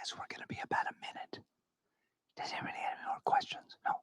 promise we're going to be about a minute. Does anybody have any more questions? No.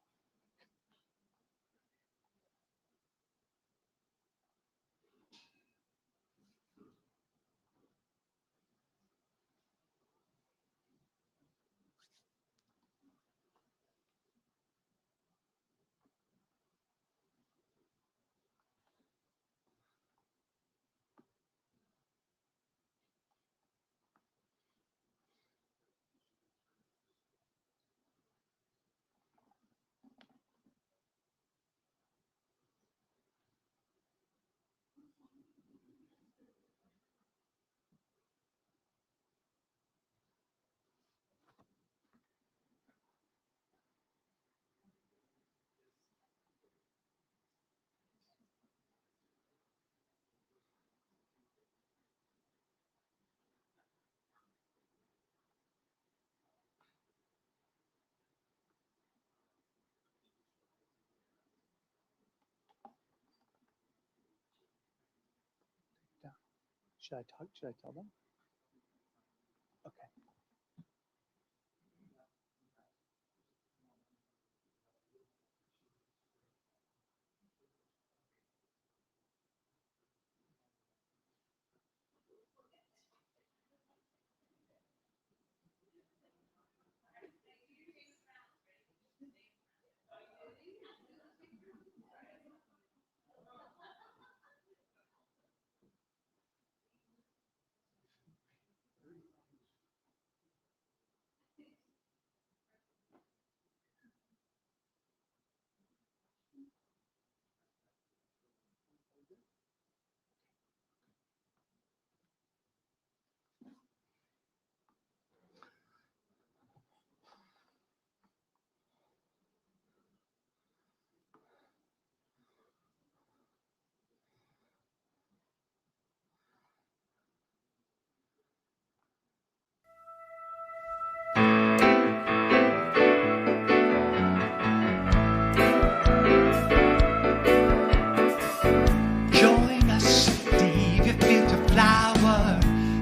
Should I talk? Should I tell them? Okay.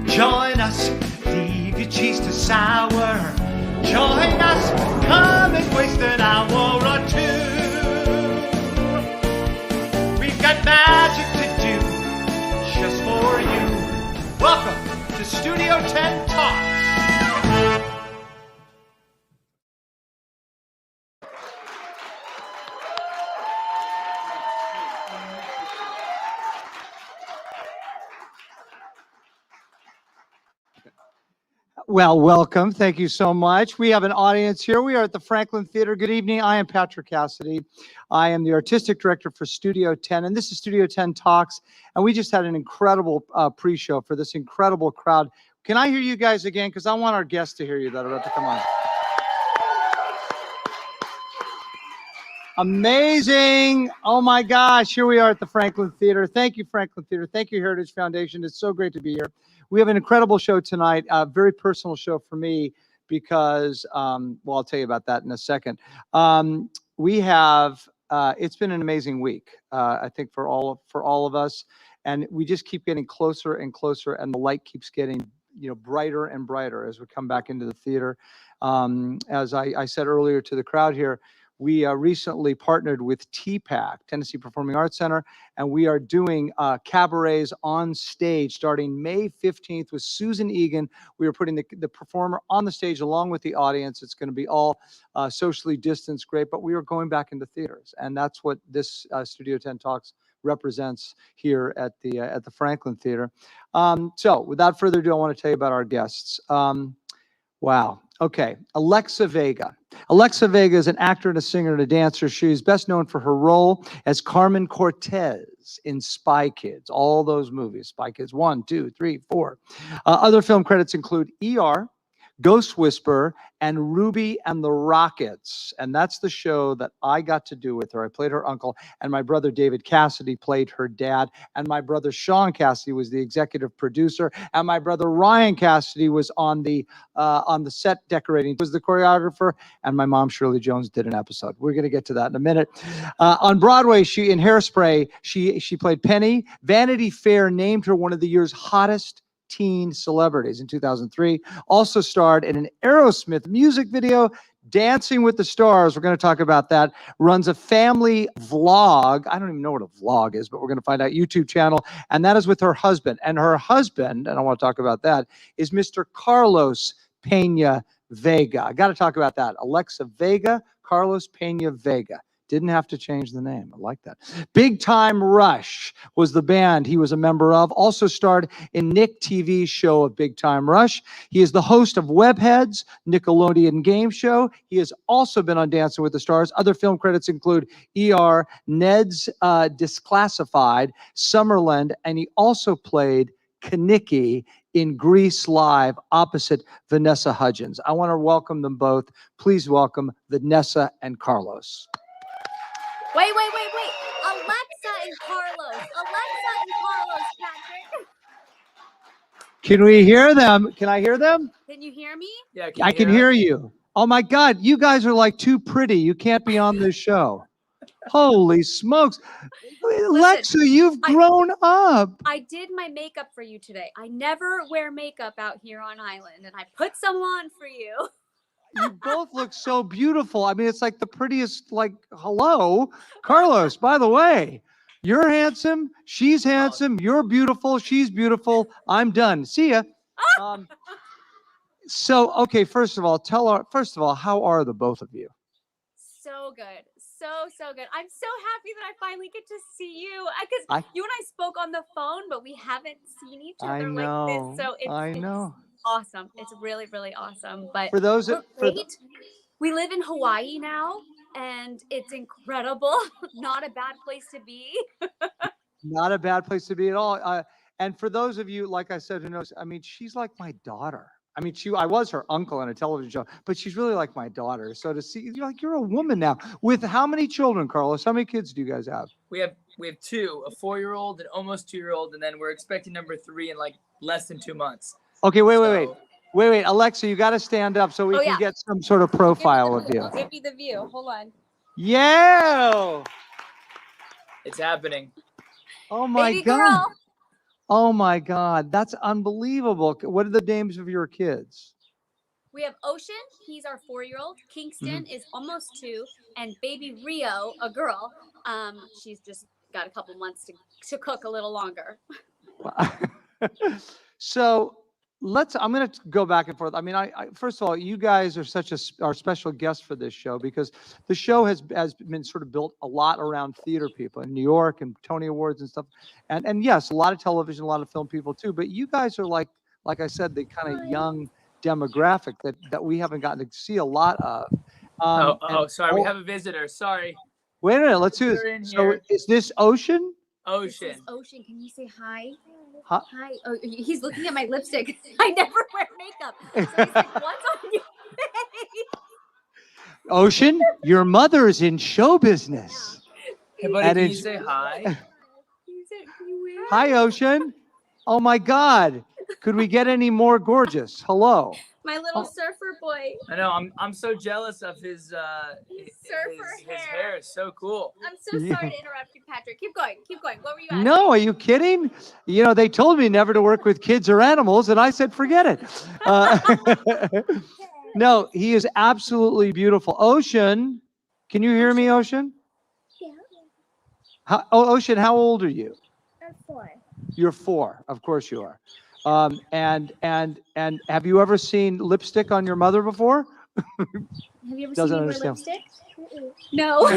Join us, leave your cheese to sour. Join us, come and waste an hour or two. We've got magic to do just for you. Welcome to Studio Tenn Talks. Well, welcome. Thank you so much. We have an audience here. We are at the Franklin Theater. Good evening. I am Patrick Cassidy. I am the artistic director for Studio Tenn, and this is Studio Tenn Talks. And we just had an incredible pre-show for this incredible crowd. Can I hear you guys again? Because I want our guests to hear you that are about to come on. Amazing. Oh my gosh. Here we are at the Franklin Theater. Thank you, Franklin Theater. Thank you, Heritage Foundation. It's so great to be here. We have an incredible show tonight, a very personal show for me because, well, I'll tell you about that in a second. We have, it's been an amazing week, I think, for all of us. And we just keep getting closer and closer, and the light keeps getting, brighter and brighter as we come back into the theater. As I said earlier to the crowd here, we recently partnered with TPAC, Tennessee Performing Arts Center, and we are doing cabarets on stage starting May 15th with Susan Egan. We are putting the performer on the stage along with the audience. It's going to be all socially distanced, great, but we are going back into theaters, and that's what this Studio Tenn Talks represents here at the Franklin Theater. So without further ado, I want to tell you about our guests. Wow. Okay. Alexa Vega. Alexa Vega is an actor and a singer and a dancer. She is best known for her role as Carmen Cortez in Spy Kids. All those movies, Spy Kids 1, 2, 3, 4. Other film credits include ER, Ghost Whisperer, and Ruby and the Rockits. And that's the show that I got to do with her. I played her uncle, and my brother David Cassidy played her dad, and my brother Sean Cassidy was the executive producer, and my brother Ryan Cassidy was on the set decorating. He was the choreographer, and my mom Shirley Jones did an episode. We're going to get to that in a minute. On Broadway, in Hairspray, she played Penny. Vanity Fair named her one of the year's hottest teen celebrities in 2003. Also starred in an Aerosmith music video, Dancing with the Stars. We're going to talk about that. Runs a family vlog. I don't even know what a vlog is, but we're going to find out. YouTube channel. And that is with her husband. And her husband, and I want to talk about that, is Mr. Carlos PenaVega. I got to talk about that. Alexa Vega, Carlos PenaVega. Didn't have to change the name. I like that. Big Time Rush was the band he was a member of. Also starred in Nick TV's show of Big Time Rush. He is the host of Webheads, Nickelodeon game show. He has also been on Dancing with the Stars. Other film credits include ER, Ned's Disclassified, Summerland, and he also played Kaniki in Grease Live opposite Vanessa Hudgens. I want to welcome them both. Please welcome Vanessa and Carlos. Wait. Alexa and Carlos, Patrick. Can we hear them? Can I hear them? Can you hear me? Yeah, I can hear you. Oh my God, you guys are like too pretty. You can't be on this show. Holy smokes. Alexa, you've grown up. I did my makeup for you today. I never wear makeup out here on island, and I put some on for you. You both look so beautiful. I mean, it's like the prettiest, like, hello. Carlos, by the way, you're handsome. She's handsome. You're beautiful. She's beautiful. I'm done. See ya. So, okay, first of all, how are the both of you? So good. So good. I'm so happy that I finally get to see you. Because you and I spoke on the phone, but we haven't seen each other like this. So it's awesome. It's really, really awesome. But for those we live in Hawaii now, and it's incredible. Not a bad place to be. Not a bad place to be at all. And for those of you, like I said, who knows, I mean, she's like my daughter. I mean, I was her uncle on a television show, but she's really like my daughter. So to see, you're a woman now. With how many children, Carlos? How many kids do you guys have? We have two, a 4-year-old, an almost 2-year-old, and then we're expecting number 3 in like less than 2 months. Okay, wait. Alexa, you got to stand up so we can get some sort of profile of you. I'll give you the view. Hold on. Yeah. It's happening. Oh my Baby God. girl. Oh my God. That's unbelievable. What are the names of your kids? We have Ocean. He's our 4-year-old. Kingston is almost 2. And baby Rio, a girl. She's just got a couple months to cook a little longer. So I'm going to go back and forth. I mean, I first of all, you guys are our special guests for this show because the show has been sort of built a lot around theater people in New York and Tony Awards and stuff. And yes, a lot of television, a lot of film people too. But you guys are like I said, the kind of young demographic that we haven't gotten to see a lot of. Sorry, we have a visitor. Sorry. Wait a minute, let's do this. So is this Ocean? This is Ocean. Can you say hi? Hi. Oh, he's looking at my lipstick. I never wear makeup. So he's like, what's on your face? Ocean, your mother's in show business. Hey, buddy, can you say hi? Hi, Ocean. Oh my God. Could we get any more gorgeous? Hello. My little surfer boy. I know. I'm so jealous of his hair is so cool. I'm so sorry to interrupt you, Patrick. Keep going. What were you asking? No, are you kidding? You know, they told me never to work with kids or animals, and I said, forget it. No, he is absolutely beautiful. Ocean, can you hear me, Ocean? Yeah. Ocean, how old are you? I'm 4. You're 4. Of course you are. And have you ever seen lipstick on your mother before? Have you ever seen me wear lipstick? No.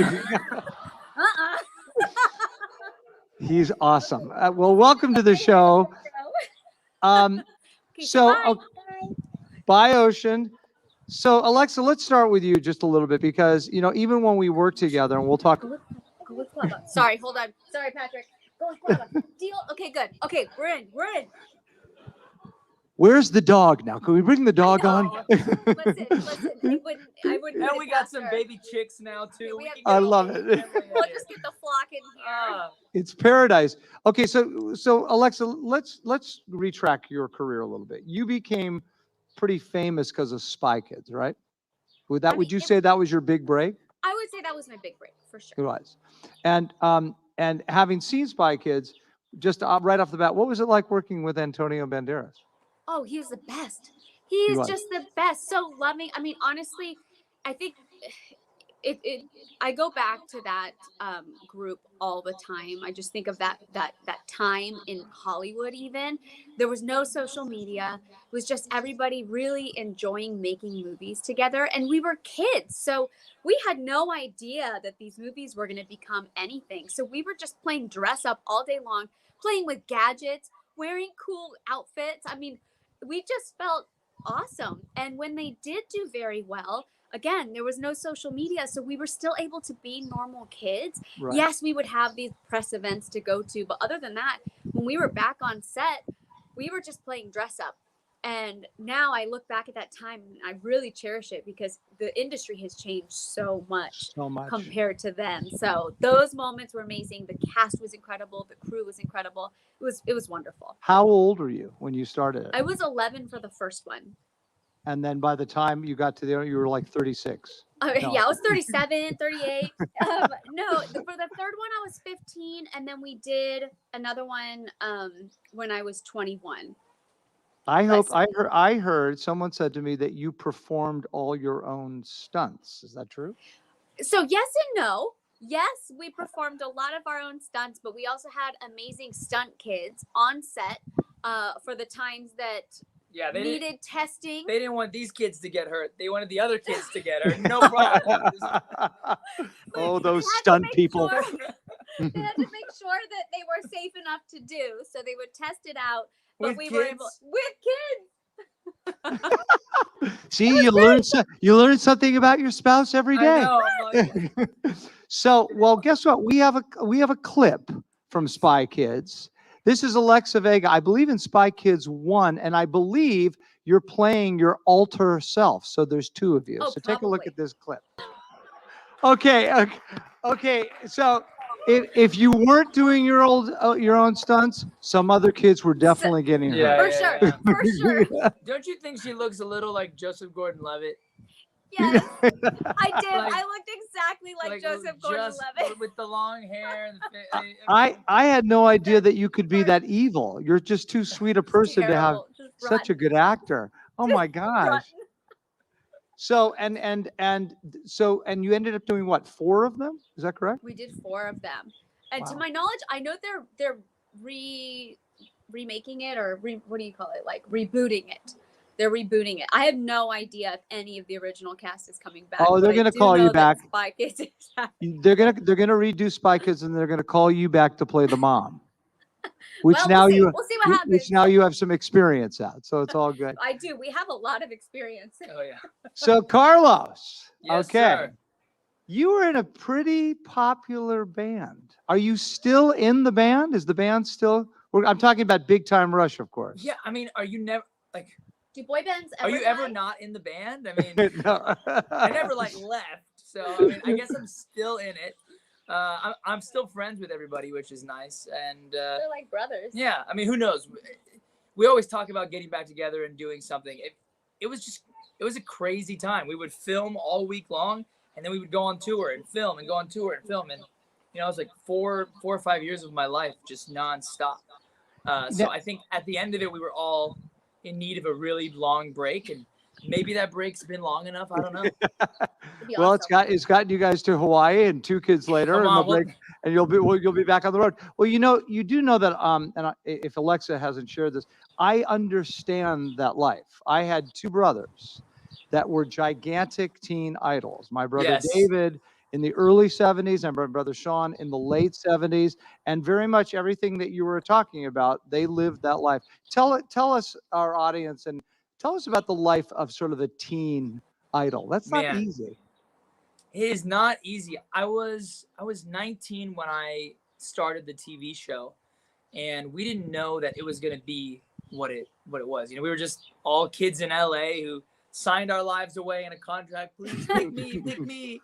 He's awesome. Well, welcome to the show. Bye, Ocean. So, Alexa, let's start with you just a little bit because, you know, even when we work together, and we'll talk. Go with Flubba. Sorry, hold on. Sorry, Patrick. Go with Flubba. Deal. Okay, good. Okay, we're in. Where's the dog now? Can we bring the dog on? Listen. I wouldn't. And we got some baby chicks now too. I love it. We'll just get the flock in here. It's paradise. Okay, so Alexa, let's retrack your career a little bit. You became pretty famous because of Spy Kids, right? Would you say that was your big break? I would say that was my big break for sure. It was. And having seen Spy Kids, just right off the bat, what was it like working with Antonio Banderas? Oh, he was the best. He is just the best. So loving. I mean, honestly, I think I go back to that group all the time. I just think of that time in Hollywood. Even there was no social media. It was just everybody really enjoying making movies together, and we were kids, so we had no idea that these movies were going to become anything. So we were just playing dress up all day long, playing with gadgets, wearing cool outfits. I mean, we just felt awesome. And when they did do very well, again, there was no social media, so we were still able to be normal kids. Right. Yes, we would have these press events to go to, but other than that, when we were back on set, we were just playing dress up. And now I look back at that time and I really cherish it because the industry has changed so much compared to then. So those moments were amazing. The cast was incredible. The crew was incredible. It was wonderful. How old were you when you started? I was 11 for the first one. And then by the time you got to the you were like 36. No. Yeah, I was 37, 38. No, for the third one, I was 15. And then we did another one when I was 21. I heard someone said to me that you performed all your own stunts. Is that true? So yes and no. Yes, we performed a lot of our own stunts, but we also had amazing stunt kids on set for the times that they needed testing. They didn't want these kids to get hurt. They wanted the other kids to get hurt. No problem. Oh, those stunt people. They had to make sure that they were safe enough to do. So they would test it out. But we were able with kids. See, you learn something about your spouse every day. I know. So, well, guess what? We have a clip from Spy Kids. This is Alexa Vega, I believe in Spy Kids 1, and I believe you're playing your alter self. So there's two of you. So take a look at this clip. Okay. So if you weren't doing your own stunts, some other kids were definitely getting hurt. For sure. Don't you think she looks a little like Joseph Gordon-Levitt? Yes, I did. I looked exactly like Joseph Gordon-Levitt with the long hair. And I had no idea that you could be that evil. You're just too sweet a person to have such a good actor. Oh my gosh. So and you ended up doing what, 4 of them? Is that correct? We did 4 of them, and to my knowledge, I know they're remaking it or what do you call it? Like rebooting it. They're rebooting it. I have no idea if any of the original cast is coming back. Oh, they're going to call you back. Spy Kids. They're going to redo Spy Kids, and they're going to call you back to play the mom. Which we'll see what happens. Which now you have some experience at, so it's all good. I do. We have a lot of experience. Oh yeah. So Carlos, yes, okay, sir. You were in a pretty popular band. Are you still in the band? Is the band still? I'm talking about Big Time Rush, of course. Yeah, I mean, are you never like? Do boy bands ever? Are you ever not in the band? I mean, no. I never left. So I mean, I guess I'm still in it. I'm still friends with everybody, which is nice. And they're like brothers. Yeah, I mean, who knows? We always talk about getting back together and doing something. It was a crazy time. We would film all week long, and then we would go on tour and film and go on tour and film. And it was like 4 or 5 years of my life just nonstop. So I think at the end of it, we were all in need of a really long break, and maybe that break's been long enough. I don't know. Well, it's gotten you guys to Hawaii and 2 kids later, and you'll be back on the road. Well, you do know that if Alexa hasn't shared this, I understand that life. I had 2 brothers that were gigantic teen idols. My brother David in the early 70s, and my brother Sean in the late 70s, and very much everything that you were talking about, they lived that life. Tell us, our audience, and tell us about the life of sort of a teen idol. That's not easy. It is not easy. I was 19 when I started the TV show, and we didn't know that it was going to be what it was. We were just all kids in LA who signed our lives away in a contract. Please pick me.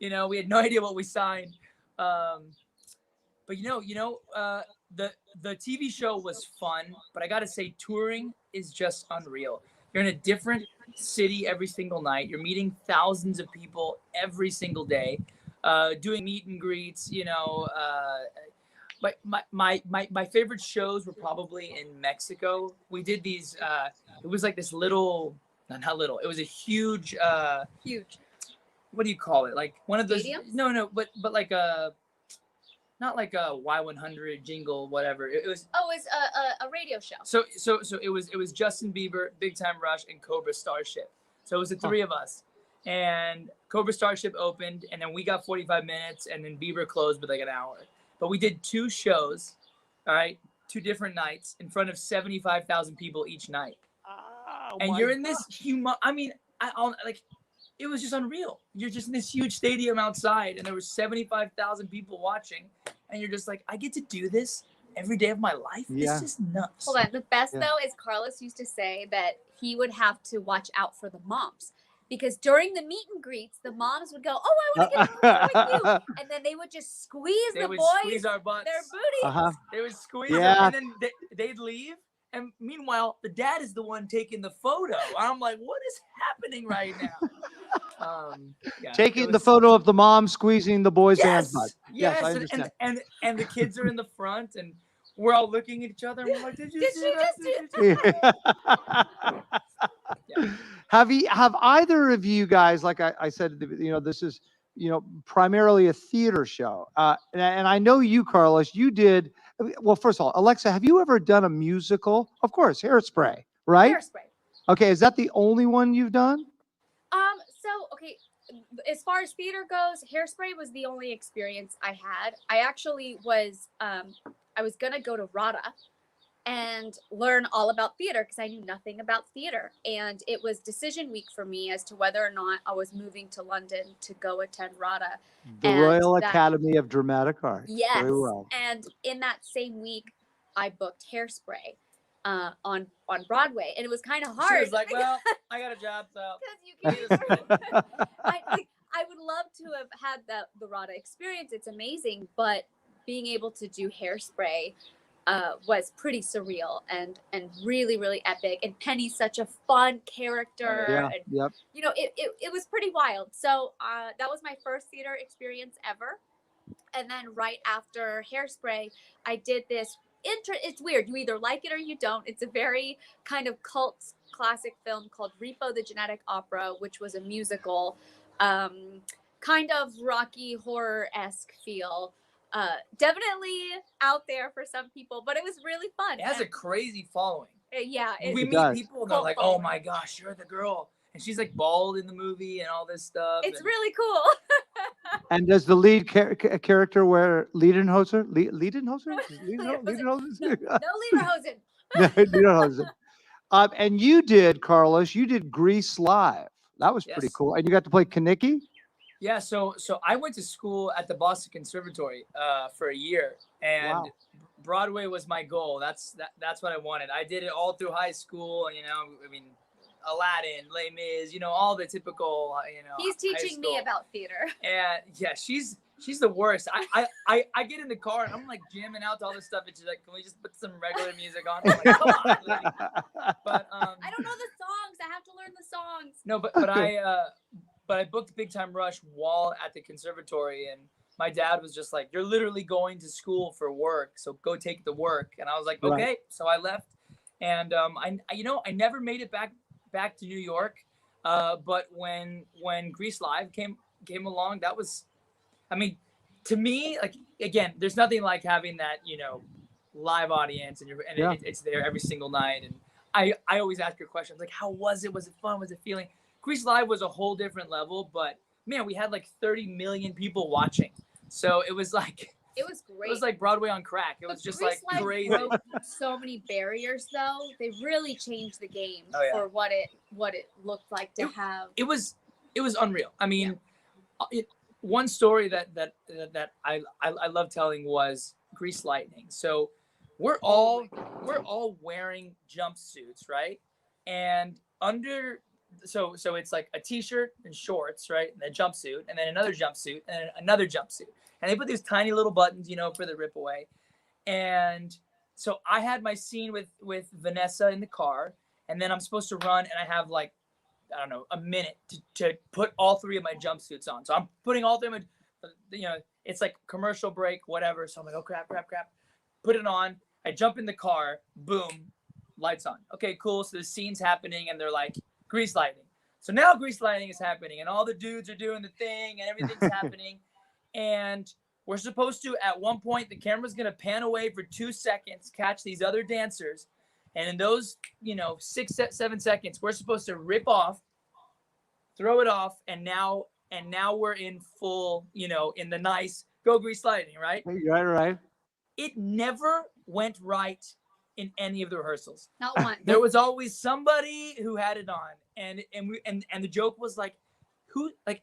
We had no idea what we signed. But the TV show was fun, but I got to say touring is just unreal. You're in a different city every single night. You're meeting thousands of people every single day, doing meet and greets. my favorite shows were probably in Mexico. We did these. It was like this little, not little. It was a huge. Huge. What do you call it? Like one of those. Stadiums? No, but like a. Not like a Y100 jingle, whatever. It was. Oh, it's a radio show. So it was Justin Bieber, Big Time Rush, and Cobra Starship. So it was the three of us, and Cobra Starship opened, and then we got 45 minutes, and then Bieber closed with like an hour. But we did 2 shows, all right, 2 different nights in front of 75,000 people each night. Oh, and you're in this it was just unreal. You're just in this huge stadium outside, and there were 75,000 people watching, and you're just like, I get to do this every day of my life. Yeah. It's just nuts. Hold on. The best though is Carlos used to say that he would have to watch out for the moms. Because during the meet and greets, the moms would go, "Oh, I want to get a picture with you," and then they would just squeeze the boys, squeeze our butts. their booties. They would squeeze them, and then they'd leave. And meanwhile, the dad is the one taking the photo. I'm like, what is happening right now? Taking the photo of the mom squeezing the boy's man's butt. Yes, I understand. And the kids are in the front, and we're all looking at each other, and we're like, did you see that? Have either of you guys, like I said, this is, primarily a theater show. And I know you, Carlos, you did. Well, first of all, Alexa, have you ever done a musical? Of course, Hairspray, right? Hairspray. Okay, is that the only one you've done? Okay, as far as theater goes, Hairspray was the only experience I had. I actually was, I was gonna go to RADA and learn all about theater because I knew nothing about theater. And it was decision week for me as to whether or not I was moving to London to go attend RADA. The Royal Academy of Dramatic Art. Yes. Very well. And in that same week, I booked Hairspray on Broadway. And it was kind of hard. She was like, well, I got a job, so. Because you can I would love to have had the RADA experience. It's amazing. But being able to do Hairspray was pretty surreal and really, really epic. And Penny's such a fun character. Yeah, and, yep. It was pretty wild. So that was my first theater experience ever. And then right after Hairspray, I did this it's weird. You either like it or you don't. It's a very kind of cult classic film called Repo the Genetic Opera, which was a musical, kind of Rocky Horror-esque feel. Definitely out there for some people, but it was really fun. It has a crazy following. Yeah. We meet people and they're like, oh my gosh, you're the girl. And she's like bald in the movie and all this stuff. It's really cool. And does the lead character wear Lederhosen? Lederhosen? No Lederhosen. No, Lederhosen. And you did, Carlos, you did Grease Live. That was pretty cool. And you got to play Kaniki? Yeah, so I went to school at the Boston Conservatory for a year, and Broadway was my goal. That's what I wanted. I did it all through high school, Aladdin, Les Mis, all the typical, He's teaching me about theater. And yeah, she's the worst. I get in the car and I'm like jamming out to all this stuff, and she's like, "Can we just put some regular music on?" I'm like, "Come on, lady." But I don't know the songs. I have to learn the songs. No, but I booked Big Time Rush while at the conservatory, and my dad was just like, "You're literally going to school for work, so go take the work." And I was like, "Okay." Right. So I left, and I never made it back to New York, but when Grease Live came along, that was, to me, like, again, there's nothing like having that live audience and it's there every single night. And I always ask her questions like, how was it? Was it fun? Was it feeling? Grease Live was a whole different level, but man, we had like 30 million people watching, so it was like. It was great. It was like Broadway on crack. It was just like crazy. Broke so many barriers, though. They really changed the game for what it looked like to have. It was unreal. One story that I love telling was Grease Lightning. So we're all wearing jumpsuits, right? And under so it's like a t-shirt and shorts, right? And a jumpsuit, and then another jumpsuit, and another jumpsuit. And they put these tiny little buttons, for the rip away. And so I had my scene with Vanessa in the car, and then I'm supposed to run, and I have like, I don't know, a minute to put all 3 of my jumpsuits on. So I'm putting all 3 of it's like commercial break, whatever. So I'm like, oh crap. Put it on. I jump in the car, boom, lights on. Okay, cool. So the scene's happening and they're like, grease lighting. So now grease lighting is happening and all the dudes are doing the thing and everything's happening. And we're supposed to, at one point, the camera's going to pan away for 2 seconds, catch these other dancers. And in those, 6, 7 seconds, we're supposed to rip off, throw it off. And now we're in full, in the nice go grease lighting, right? Right. It never went right in any of the rehearsals. Not one. There was always somebody who had it on. And the joke was like,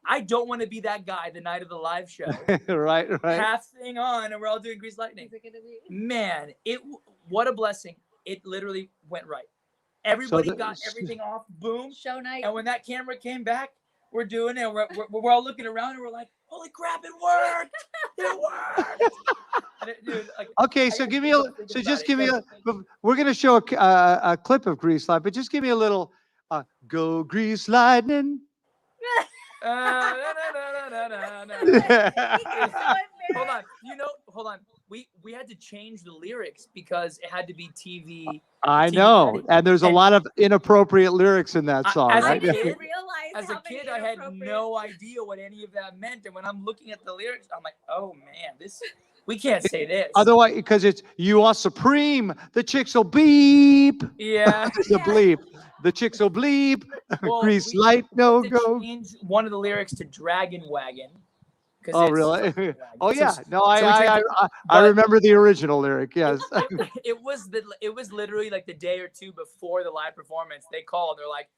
I don't want to be that guy the night of the live show. Right. Half thing on, and we're all doing grease lightning. Man, what a blessing! It literally went right. Everybody got everything off. Boom. Show night. And when that camera came back, we're doing it. We're all looking around, and we're like, "Holy crap! It worked! It worked!" Dude, okay, so give me we're gonna show a clip of Grease Light, but just give me a little go Grease Lightning. Hold on. We had to change the lyrics because it had to be TV. I know, ready. And there's a lot of inappropriate lyrics in that song. As right? As a kid, I had no idea what any of that meant, and when I'm looking at the lyrics, I'm like, oh man, we can't say this. Otherwise, because it's you are supreme. The chicks will beep. Yeah. The bleep. The chicks will bleep. Well, Grease light, no go. Change one of the lyrics to Dragon Wagon. Oh, really? Oh, yeah. No, I remember the original lyric. Yes. It was literally like the day or two before the live performance. They called. They're like,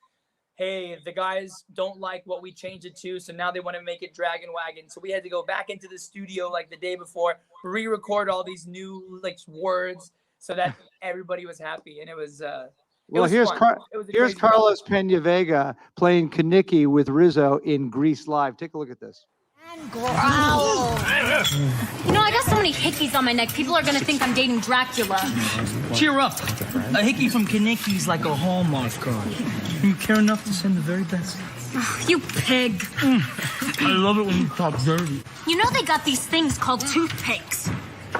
hey, the guys don't like what we changed it to, so now they want to make it Dragon Wagon. So we had to go back into the studio like the day before, re-record all these new words so that everybody was happy. And it was well, here's Carlos PenaVega playing Kaniki with Rizzo in Grease Live. Take a look at this. And growl. I got so many hickeys on my neck. People are gonna think I'm dating Dracula. Cheer up. A hickey from Kaniki's like a Hallmark card. You care enough to send the very best. Oh, you pig. I love it when you talk dirty. They got these things called toothpicks.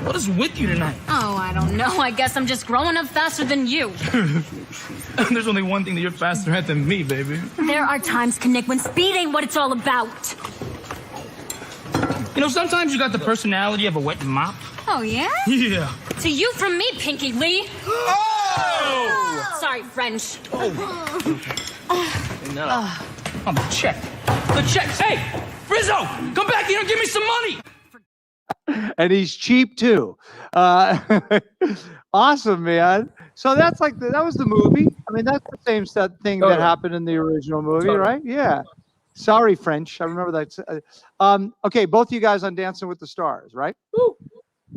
What is with you tonight? Oh, I don't know. I guess I'm just growing up faster than you. There's only one thing that you're faster at than me, baby. There are times, Knick, when speed ain't what it's all about. Sometimes you got the personality of a wet mop. Oh, yeah? Yeah. To you from me, Pinky Lee. Oh! Sorry, French. Oh, the check. The check. Hey, Rizzo, come back here and give me some money. And he's cheap too. Awesome, man. So that's that was the movie. I mean, that's the same thing that happened in the original movie, right? Yeah. Sorry, French. I remember that. Okay, both of you guys on Dancing with the Stars, right? Woo.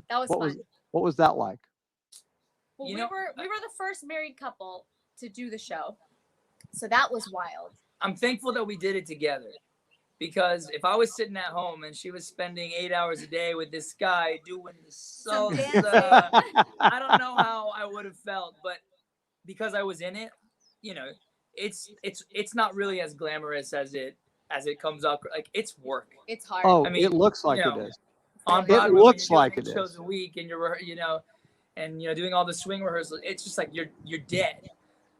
That was fun. What was that like? Well, we were the first married couple to do the show, so that was wild. I'm thankful that we did it together, because if I was sitting at home and she was spending 8 hours a day with this guy doing the salsa, I don't know how I would have felt, but because I was in it, it's not really as glamorous as it comes up. Like, it's work. It's hard. Oh, I mean, it looks like it is. On Broadway, it looks like it shows is. a week, and you're doing all the swing rehearsals. It's just like you're dead.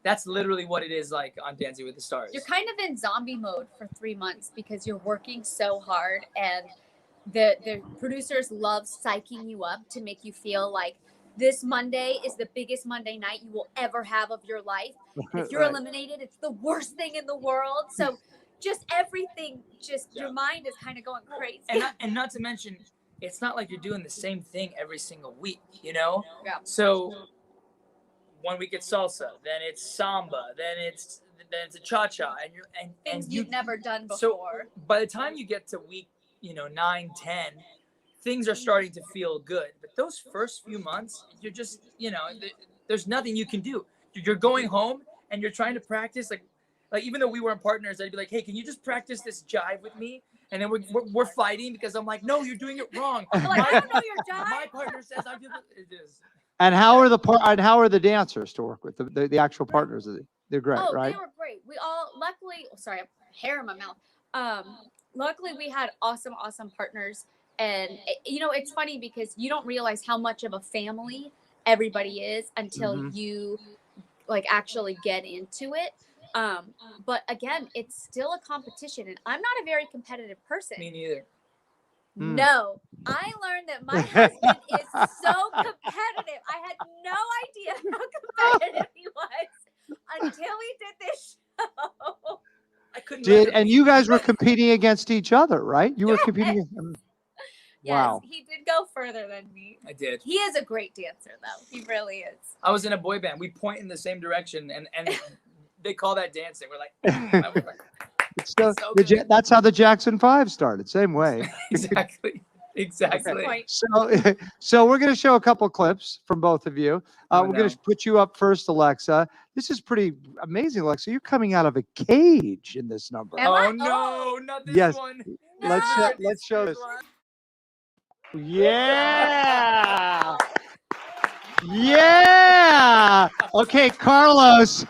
That's literally what it is like on Dancing with the Stars. You're kind of in zombie mode for 3 months because you're working so hard, and the producers love psyching you up to make you feel like this Monday is the biggest Monday night you will ever have of your life. If you're eliminated, it's the worst thing in the world. So just everything, your mind is kind of going crazy. And not to mention, it's not like you're doing the same thing every single week, Yeah. So 1 week it's salsa, then it's samba, then it's a cha-cha, and things you've never done before. So by the time you get to week 9, 10, things are starting to feel good. But those first few months, you're just there's nothing you can do. You're going home and you're trying to practice like even though we weren't partners, I'd be like, hey, can you just practice this jive with me? And then we're fighting because I'm like, no, you're doing it wrong. I don't know your jive. My partner says I do it is. And how are the dancers to work with? The actual partners? They're great, right? They were great. We all luckily, sorry, I have hair in my mouth. luckily we had awesome partners. And it's funny because you don't realize how much of a family everybody is until you like actually get into it. But again, it's still a competition, and I'm not a very competitive person. Me neither. No, I learned that my husband is so competitive. I had no idea how competitive he was until we did this show. I couldn't. And you guys were competing against each other, right? You were competing. Yes, wow. He did go further than me. I did. He is a great dancer, though. He really is. I was in a boy band. We point in the same direction, and they call that dancing. We're like, so that's how the Jackson 5 started. Same way. Exactly. Okay. So we're going to show a couple clips from both of you. We're going to put you up first, Alexa. This is pretty amazing, Alexa. You're coming out of a cage in this number. Oh no, not this one. No. Let's show this. Yeah. Yeah. Okay, Carlos,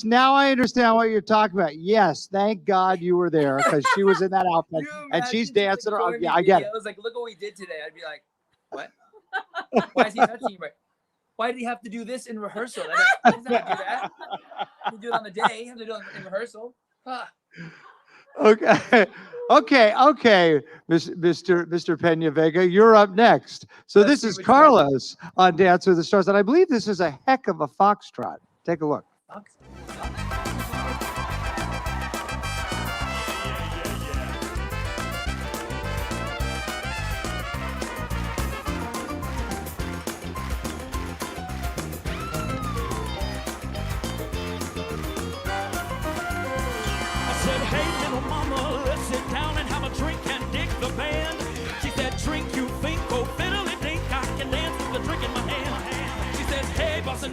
now I understand what you're talking about. Yes, thank God you were there because she was in that outfit and she's dancing around. Yeah, I get it. I was like, look what we did today. I'd be like, what? Why is he touching you? Why did he have to do this in rehearsal? I didn't do that. You do it on the day. You have to do it in rehearsal. Okay, Mr. PenaVega, you're up next. So this is Carlos on Dance with the Stars, and I believe this is a heck of a foxtrot. Take a look.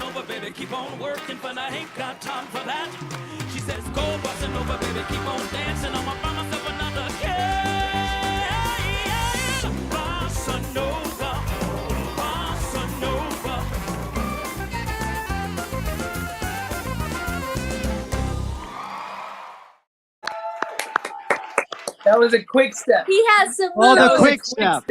Over, baby, keep on working, but I ain't got time for that. She says, go bustin' over, baby, keep on dancing. I'ma find myself another bossa nova, bossa nova. That was a quick step. He has some. Oh, the quick step.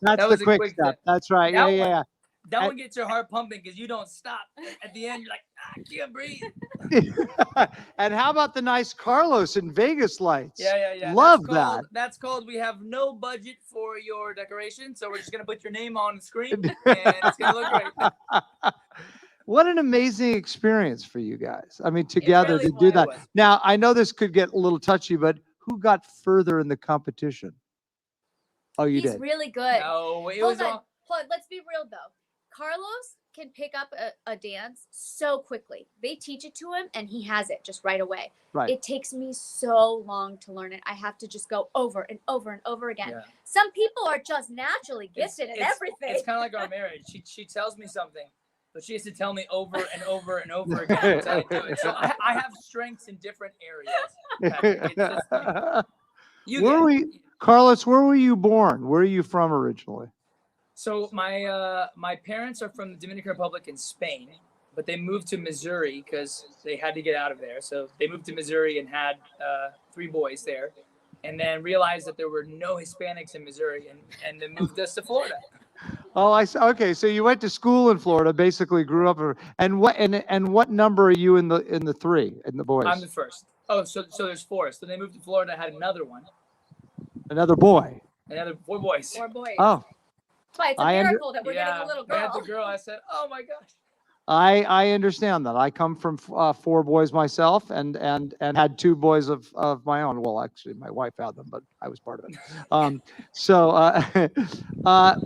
That's the quick step. That's right. Yeah. That one gets your heart pumping because you don't stop. At the end, you're like, I can't breathe. And how about the nice Carlos in Vegas lights? Yeah. Love that. That's called, we have no budget for your decoration, so we're just going to put your name on the screen, and it's going to look great. What an amazing experience for you guys. I mean, together really to do that. was. Now, I know this could get a little touchy, but who got further in the competition? Oh, you did. He's really good. No, it Hold was on. Let's be real, though. Carlos can pick up a dance so quickly. They teach it to him and he has it just right away. Right. It takes me so long to learn it. I have to just go over and over and over again. Yeah. Some people are just naturally gifted at everything. It's kind of like our marriage. She tells me something, but she has to tell me over and over and over again until I do it. So I have strengths in different areas. Carlos, where were you born? Where are you from originally? So my parents are from the Dominican Republic and Spain, but they moved to Missouri because they had to get out of there. So they moved to Missouri and had 3 boys there, and then realized that there were no Hispanics in Missouri, and then moved us to Florida. Oh, I see. Okay, so you went to school in Florida, basically grew up. And what number are you in the 3 in the boys? I'm the first. Oh, so there's 4. So they moved to Florida, had another one. Another boy. Another 4 boys. 4 boys. Oh. That's why it's a miracle that we're getting a little girl. I had the girl. I said, oh my gosh. I understand that. I come from 4 boys myself and had 2 boys of my own. Well, actually, my wife had them, but I was part of it.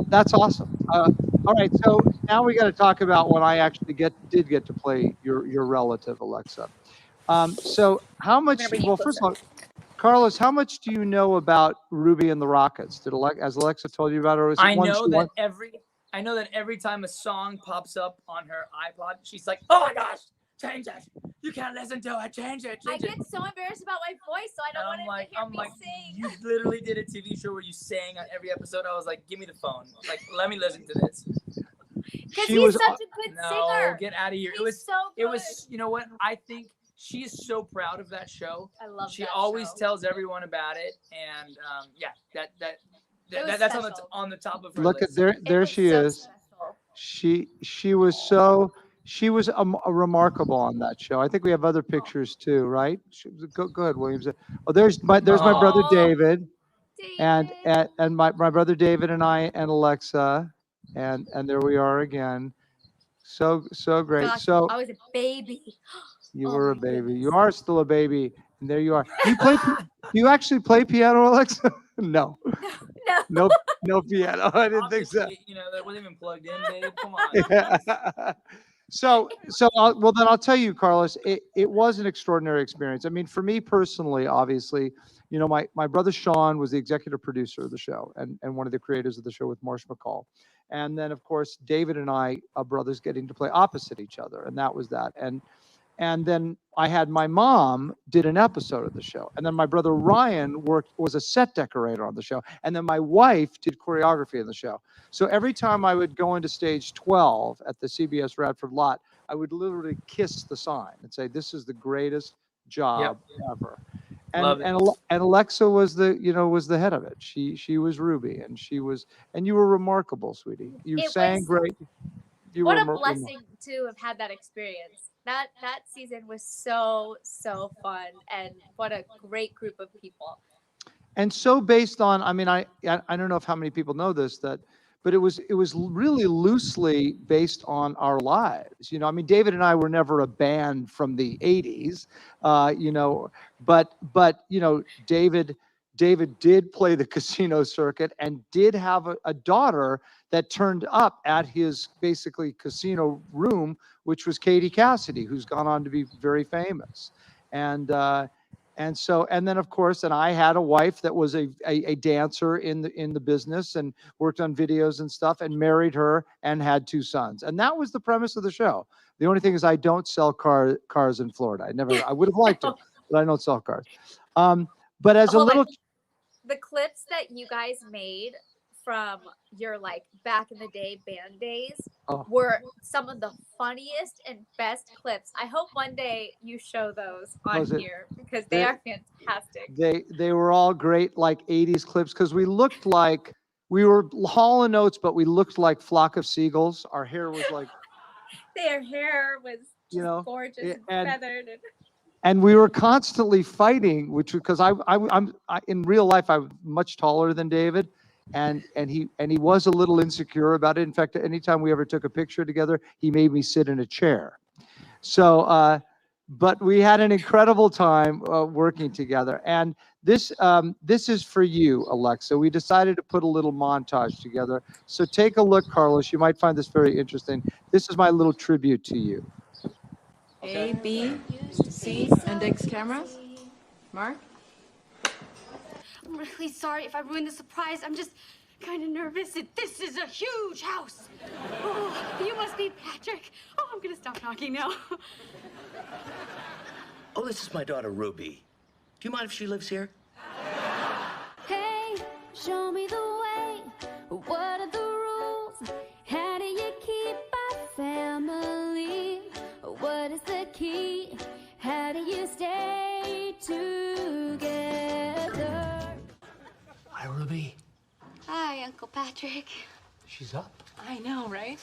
That's awesome. All right, so now we got to talk about when I actually did get to play your relative, Alexa. So how much? Well, first of all, Carlos, how much do you know about Ruby and the Rockits? Has Alexa told you about it? Or is it I know that every time a song pops up on her iPod, she's like, "Oh my gosh, change it! You can't listen to it. Change it." I get so embarrassed about my voice, so I don't want to hear me sing. You literally did a TV show where you sang on every episode. I was like, "Give me the phone. Like, let me listen to this." Because he's such a good singer. No, get out of here. He's so good. You know what? I think she is so proud of that show. I love She that always show. tells everyone about it, and was that's special. on the top of her Look list. at there was she so is. special. She was a remarkable on that show. I think we have other pictures too, right? Go ahead, Williams. Oh, there's my brother David, and my brother David and I and Alexa, and there we are again. So great. Gosh, So I was a baby. you Oh were a my baby. goodness. You are still a baby, and there you are. Do you actually play piano, Alexa? No. No. No piano. I didn't think so. Obviously, that wasn't even plugged in, babe. Come on. I'll tell you, Carlos, it was an extraordinary experience. I mean, for me personally, obviously, my brother Sean was the executive producer of the show and one of the creators of the show with Marsh McCall. And then, of course, David and I are brothers getting to play opposite each other. And that was that. And then I had my mom did an episode of the show. And then my brother Ryan was a set decorator on the show. And then my wife did choreography in the show. So every time I would go into stage 12 at the CBS Radford lot, I would literally kiss the sign and say, this is the greatest job ever. And Alexa was the head of it. She was Ruby, and you were remarkable, sweetie. You sang great. What a blessing to have had that experience. That season was so fun, and what a great group of people. And so based on, I mean, I don't know if how many people know this, but it was really loosely based on our lives. I mean, David and I were never a band from the 80s, but David did play the casino circuit and did have a daughter that turned up at his basically casino room, which was Katie Cassidy, who's gone on to be very famous. And then of course, and I had a wife that was a dancer in the business and worked on videos and stuff, and married her and had 2 sons. And that was the premise of the show. The only thing is I don't sell cars in Florida. I would have liked to, but I don't sell cars. But as the clips that you guys made from your back in the day band days were some of the funniest and best clips. I hope one day you show those on here because they are fantastic. They were all great 80s clips because we looked like we were Hall & Oates, but we looked like Flock of Seagulls. Our hair was their hair was just gorgeous and feathered. And we were constantly fighting, because I'm in real life I'm much taller than David, and he was a little insecure about it. In fact, anytime we ever took a picture together, he made me sit in a chair. So, but we had an incredible time working together. And this is for you, Alexa. We decided to put a little montage together. So take a look, Carlos. You might find this very interesting. This is my little tribute to you. A, B, C, and X cameras. Mark? I'm really sorry if I ruined the surprise. I'm just kind of nervous. This is a huge house. Oh, you must be Patrick. Oh, I'm going to stop knocking now. Oh, this is my daughter, Ruby. Do you mind if she lives here? Hey, show me the way. What are the rules? How do you keep our family? What is the key? How do you stay together? Hi, Ruby. Hi, Uncle Patrick. She's up. I know, right?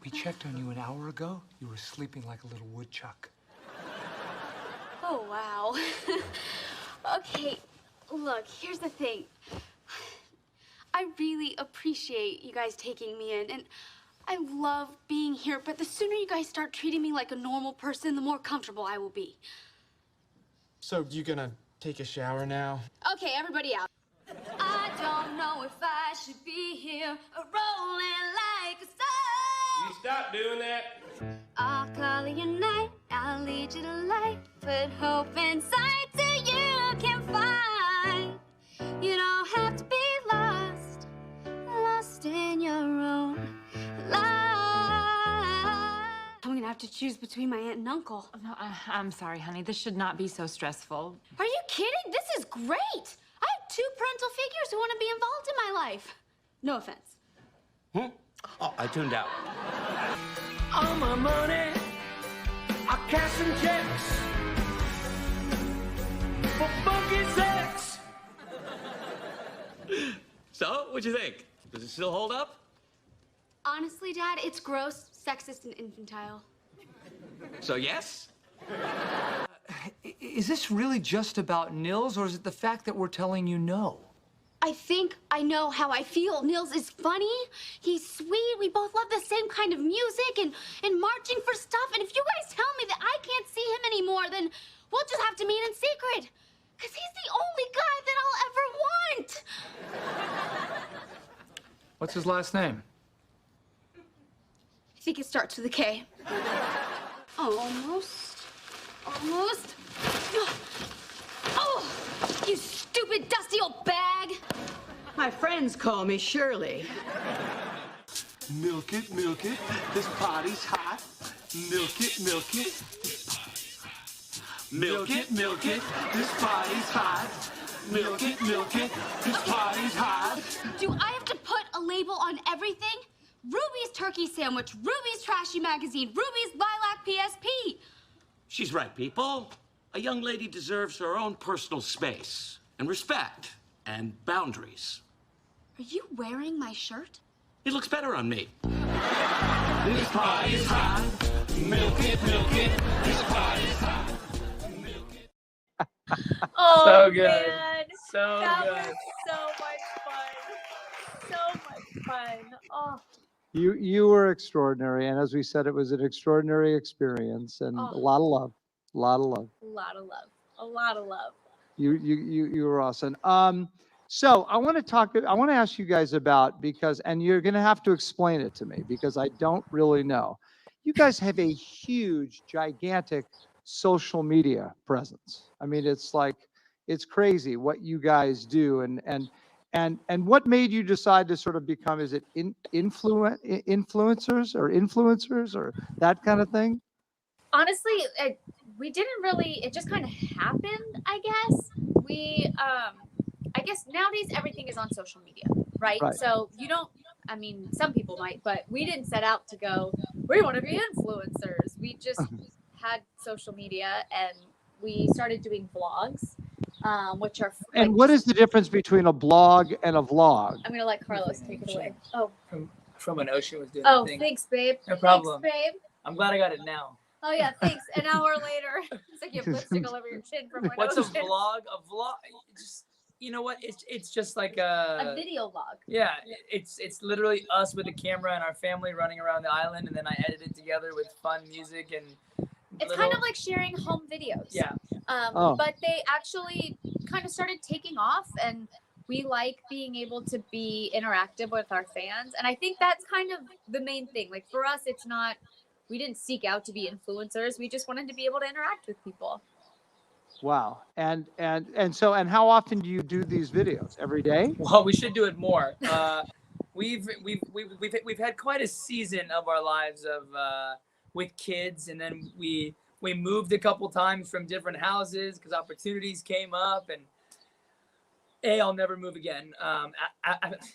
We checked on you an hour ago. You were sleeping like a little woodchuck. Oh, wow. Okay, look, here's the thing. I really appreciate you guys taking me in, and I love being here, but the sooner you guys start treating me like a normal person, the more comfortable I will be. So, you gonna take a shower now? Okay, everybody out. I don't know if I should be here, rolling like a stone. You stop doing that. I'll call you night, I'll lead you to light, put hope inside till you can find. You don't have to be lost, lost in your own life. I'm gonna have to choose between my aunt and uncle. No, I'm sorry, honey. This should not be so stressful. Are you kidding? This is great. I have 2 parental figures who want to be involved in my life. No offense. Oh, I tuned out. All my money I cash some checks for funky sex. So, what'd you think? Does it still hold up? Honestly, Dad, it's gross, sexist, and infantile. So, yes? Is this really just about Nils, or is it the fact that we're telling you no? I think I know how I feel. Nils is funny. He's sweet. We both love the same kind of music and marching for stuff. And if you guys tell me that I can't see him anymore, then we'll just have to meet in secret. Because he's the only guy that I'll ever want. What's his last name? I think it starts with a K. Almost. Oh, you stupid, dusty old bag. My friends call me Shirley. Milk it, this party's hot. Milk it, milk it. Milk it, this party's hot. Milk it, this party's hot. Do I have to put a label on everything? Ruby's turkey sandwich, Ruby's trashy magazine, Ruby's lilac PSP. She's right, people. A young lady deserves her own personal space and respect and boundaries. Are you wearing my shirt? It looks better on me. This party's hot. Milk it, this party's hot. Oh, So good. man. So that good. was so much fun. So much fun. Oh, You were extraordinary, and as we said, it was an extraordinary experience, and Oh. a lot of love, a lot of love. a lot of love. A lot of love. You were awesome. So I want to ask you guys about, because, and you're going to have to explain it to me because I don't really know. You guys have a huge, gigantic social media presence. I mean, it's crazy what you guys do, and what made you decide to sort of become, is it influencers or that kind of thing? Honestly, we didn't really, it just kind of happened, I guess. I guess nowadays everything is on social media, right? Right. So you don't, I mean, some people might, but we didn't set out to go, we want to be influencers. We just had social media and we started doing vlogs, which are. And what is the difference between a blog and a vlog? I'm going to let Carlos take it away. Oh. From an ocean was doing Oh, the thing. thanks, babe. No problem. Thanks, babe. I'm glad I got it now. Oh yeah, thanks. An hour later, it's like you have lipstick all over your chin from an What's a ocean. vlog? A vlog, just, you know what? It's just like A video vlog. Yeah, it's literally us with a camera and our family running around the island, and then I edit it together with fun music and. It's kind of like sharing home videos. Yeah. But they actually kind of started taking off, and we like being able to be interactive with our fans, and I think that's kind of the main thing. Like for us, it's not. We didn't seek out to be influencers. We just wanted to be able to interact with people. Wow. And how often do you do these videos? Every day? Well, we should do it more. We've had quite a season of our lives of with kids, and then we moved a couple times from different houses because opportunities came up, and I'll never move again.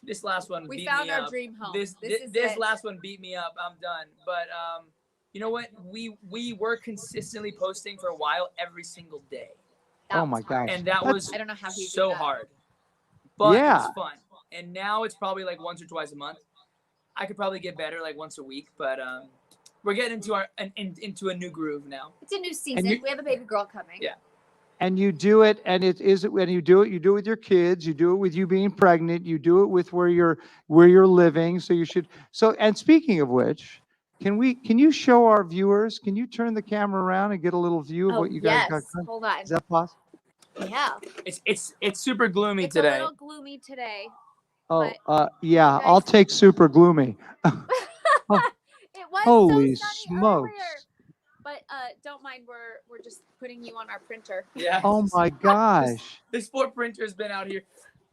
This last one We beat found me our up. dream home. This This last one beat me up. I'm done. But you know what? We were consistently posting for a while every single day. Oh my gosh. And that was I don't know how he did so that. hard. But Yeah. it's fun. And now it's probably like once or twice a month. I could probably get better like once a week, but we're getting into a new groove now. It's a new season. you- We have a baby girl coming. Yeah. And you do it, and when you do it with your kids, you do it with you being pregnant, you do it with where you're living. So you should. So, and speaking of which, can you show our viewers, can you turn the camera around and get a little view of Oh, what you guys got yes. going? Hold on. Is that possible? Yeah. It's super gloomy It's today. a little gloomy today. Oh, But yeah, you I'll guys- take super gloomy. It was Holy so sunny smokes. earlier. But don't mind, we're just putting you on our printer. Yeah. Oh my gosh. This poor printer's been out here.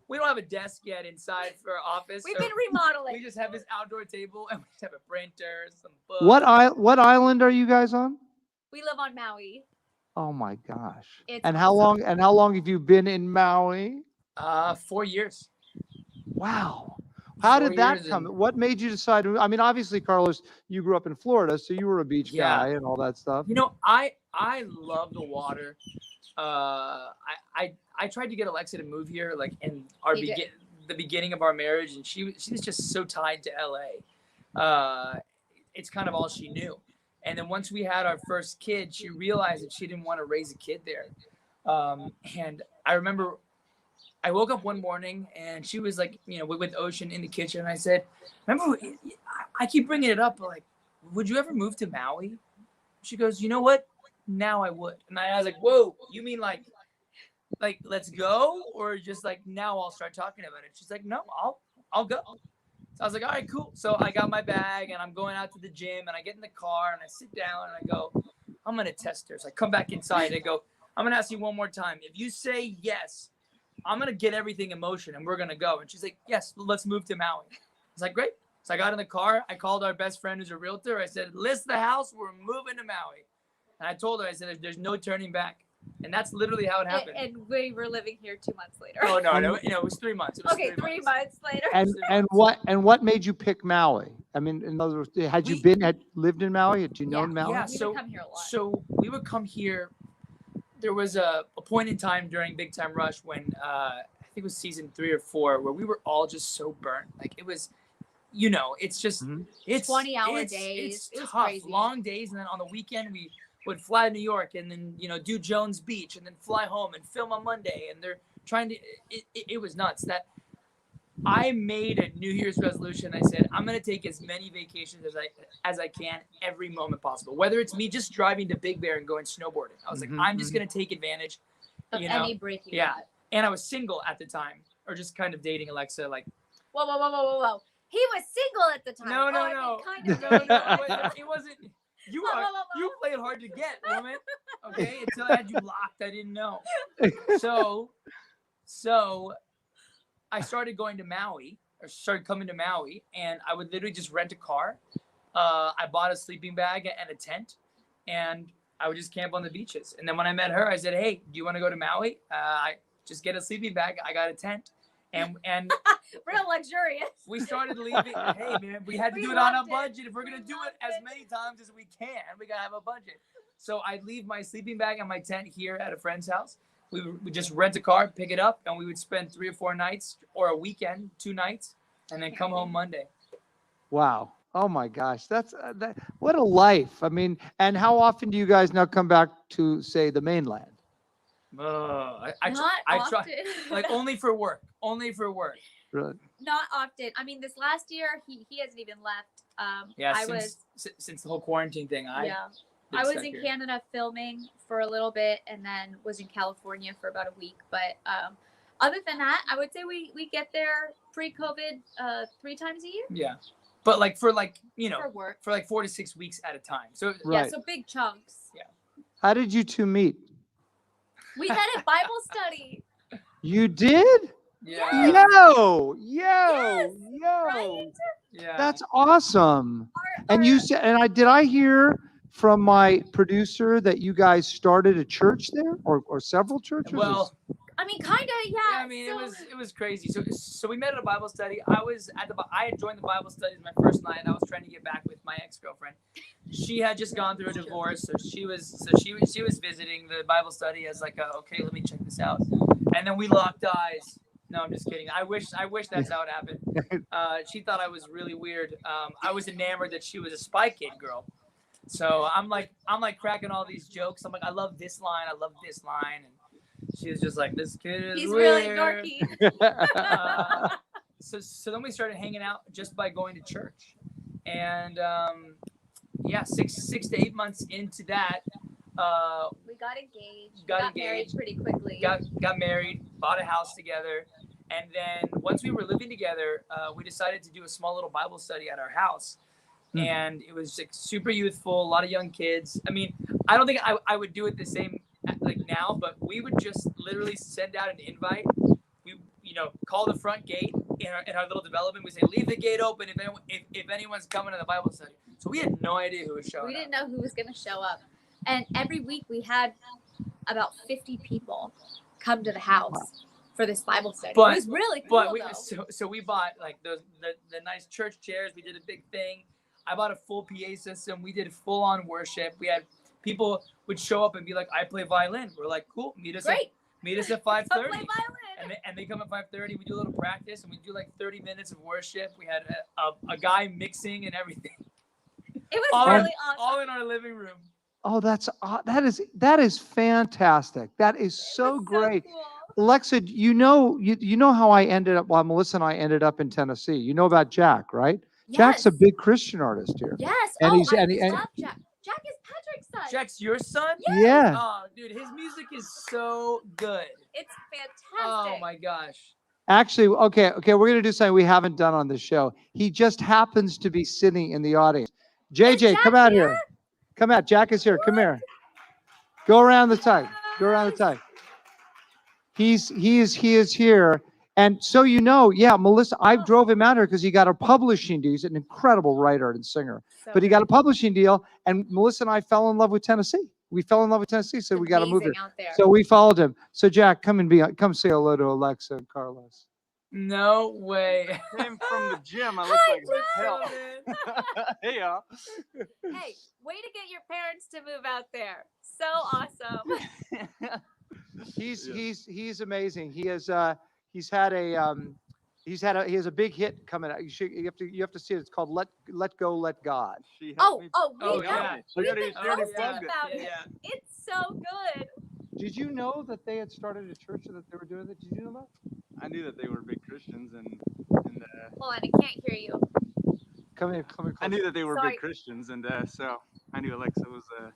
We don't have a desk yet inside for our office. We've so been remodeling. We just have this outdoor table and we just have a printer, some books. What island are you guys on? We live on Maui. Oh my gosh. It's And how awesome. long have you been in Maui? 4 years. Wow. How 4 did that years come? and- What made you decide? I mean, obviously, Carlos, you grew up in Florida, so you were a beach Yeah. guy and all that stuff. You know, I love the water. I tried to get Alexa to move here, like in our the beginning of our marriage, and she was just so tied to LA. It's kind of all she knew. And then once we had our first kid, she realized that she didn't want to raise a kid there. And I remember I woke up one morning and she was like, you know, with Ocean in the kitchen. And I said, remember, I keep bringing it up, but like, would you ever move to Maui? She goes, you know what? Now I would. And I was like, whoa, you mean like let's go, or just like now I'll start talking about it? She's like, no, I'll go. So I was like, all right, cool. So I got my bag and I'm going out to the gym and I get in the car and I sit down and I go, I'm gonna test her. So I come back inside and I go, I'm gonna ask you one more time. If you say yes, I'm gonna get everything in motion and we're gonna go. And she's like, yes, let's move to Maui. I was like, great. So I got in the car. I called our best friend who's a realtor. I said, list the house. We're moving to Maui. And I told her, I said, there's no turning back. And that's literally how it happened. And we were living here 2 months later. Oh, no, it was 3 months. It was okay, 3 months later. And what made you pick Maui? I mean, in other words, had you lived in Maui? Had you known Maui? Yeah, we would come here a lot. So we would come here. There was a point in time during Big Time Rush when I think it was season 3 or 4 where we were all just so burnt. Like it was, you know, it's just it's 20-hour days. It's it was tough, crazy. long days, and then on the weekend we would fly to New York and then do Jones Beach and then fly home and film on Monday. And they're trying to. It was nuts. That I made a New Year's resolution. I said I'm gonna take as many vacations as I can every moment possible. Whether it's me just driving to Big Bear and going snowboarding. I was like, I'm just gonna take advantage of any break you got. And I was single at the time, or just kind of dating Alexa. Like, whoa. He was single at the time. No. I mean, kind of. No. It wasn't. You played hard to get, woman. Okay, until I had you locked, I didn't know. So I started going to Maui, or started coming to Maui, and I would literally just rent a car. I bought a sleeping bag and a tent, and I would just camp on the beaches. And then when I met her, I said, "Hey, do you want to go to Maui? I just get a sleeping bag. I got a tent." And real luxurious. We started leaving. Hey man, we had to do it on a budget. If we're gonna do it as many times as we can, we gotta have a budget. So I'd leave my sleeping bag and my tent here at a friend's house. We would just rent a car, pick it up, and we would spend 3 or 4 nights, or a weekend, 2 nights, and then come home Monday. Wow. Oh my gosh, that's what a life. I mean, and how often do you guys now come back to, say, the mainland? I Not try, often. like only for work. Really? Not often. I mean, this last year he hasn't even left. Yeah, since the whole quarantine thing. I was in Canada filming for a little bit, and then was in California for about a week. But other than that, I would say we get there pre-COVID 3 times a year. Yeah, but like for work. for like 4 to 6 weeks at a time. So yeah, so big chunks. Yeah. How did you two meet? We met at Bible study. You did? Yeah. Yo. Right? Yeah. That's awesome. And you said, and did I hear from my producer that you guys started a church there, or several churches? Well, I mean, kind of, yeah. I mean, it was crazy. So we met at a Bible study. I had joined the Bible studies my first night. I was trying to get back with my ex-girlfriend. She had just gone through a divorce, so she was visiting the Bible study as like, okay, let me check this out. And then we locked eyes. No, I'm just kidding. I wish that's how it happened. She thought I was really weird. I was enamored that she was a Spy Kid girl. So I'm like cracking all these jokes. I'm like, I love this line. And she was just like, this kid is He's weird. really dorky. So then we started hanging out just by going to church. And 6 to 8 months into that, we got engaged. Got married pretty quickly. Got married, bought a house together. And then once we were living together, we decided to do a small little Bible study at our house. And it was like super youthful, a lot of young kids. I mean, I don't think I would do it the same like now, but we would just literally send out an invite. We, call the front gate in our little development. We say, leave the gate open if anyone's coming to the Bible study. So we had no idea who was showing up. We didn't know who was going to show up. And every week we had about 50 people come to the house for this Bible study. But, it was really cool. So we bought like the nice church chairs. We did a big thing. I bought a full PA system. We did full on worship. We had people would show up and be like, I play violin. We're like, cool. Meet us at 5:30. And they come at 5:30. We do a little practice and we do like 30 minutes of worship. We had a guy mixing and everything. It was really awesome. All in our living room. Oh, that is fantastic. That is so great. So cool. Alexa, you know how I ended up, well, Melissa and I ended up in Tennessee. You know about Jack, right? Yes. Jack's a big Christian artist here. Yes. And I love Jack. Jack is Patrick's son. Jack's your son? Yeah. Oh, dude, his music is so good. It's fantastic. Oh my gosh. Actually, okay, we're going to do something we haven't done on this show. He just happens to be sitting in the audience. JJ, come out here. Come out. Jack is here. Come here. Go around the side. Go around the side. He is here. And so Melissa, I drove him out here because he got a publishing deal. He's an incredible writer and singer. But he got a publishing deal, and Melissa and I fell in love with Tennessee. We fell in love with Tennessee, so we got to move here. So we followed him. So Jack, come say hello to Alexa and Carlos. No way. Came from the gym. I look like hell. Hey y'all. Hey, way to get your parents to move out there. So awesome. He's amazing. He has a big hit coming out. You have to see it. It's called Let Go, Let God. We know. Yeah. We've been already posting about it. It's so good. Did you know that they had started a church and that they were doing that? Did you know that? I knew that they were big Christians and Hold on, I can't hear you. Come here. I knew that they were big Christians, and so I knew Alexa was a